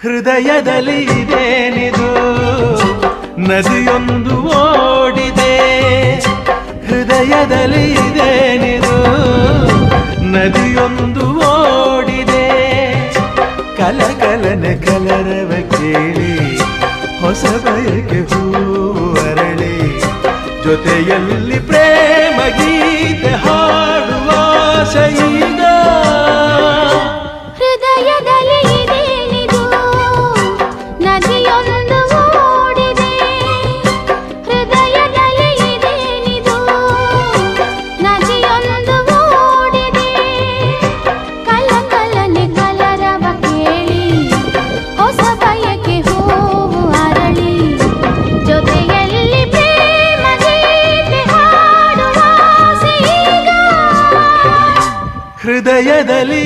ಹೃದಯದಲ್ಲಿ ಇದೇನಿದು ನದಿಯೊಂದು ಓಡಿದೆ. ಹೃದಯದಲ್ಲಿ ಇದೇನಿದು ನದಿಯೊಂದು ಓಡಿದೆ. ಕಲಕಲನೆ ಕಲರವ ಕೇಳಿ ಹೊಸ ಬಯಕೆ ಹೂವು ಅರಳಿ ಜೊತೆಯಲ್ಲಿ ಪ್ರೇಮ ಗೀತೆ ಹಾಡುವ ಆಸೆಯಿಂದ. ಹೃದಯದಲ್ಲಿ ಇದೇನಿದು ನದಿಯೊಂದು ಓಡಿದೆ. ಹೃದಯದಲ್ಲಿ ಇದೇನಿದು ನದಿಯೊಂದು ಓಡಿದೆ. ಕಲಕಲನೆ ಕಲರವ ಕೇಳಿ ಹೊಸ ಬಯಕೆ ಹೂವು ಅರಳಿ ಜೊತೆಯಲ್ಲಿ ಪ್ರೇಮ ಗೀತೆ ಹಾಡುವ ಆಸೆ ಈಗ. ಹೃದಯದಲ್ಲಿ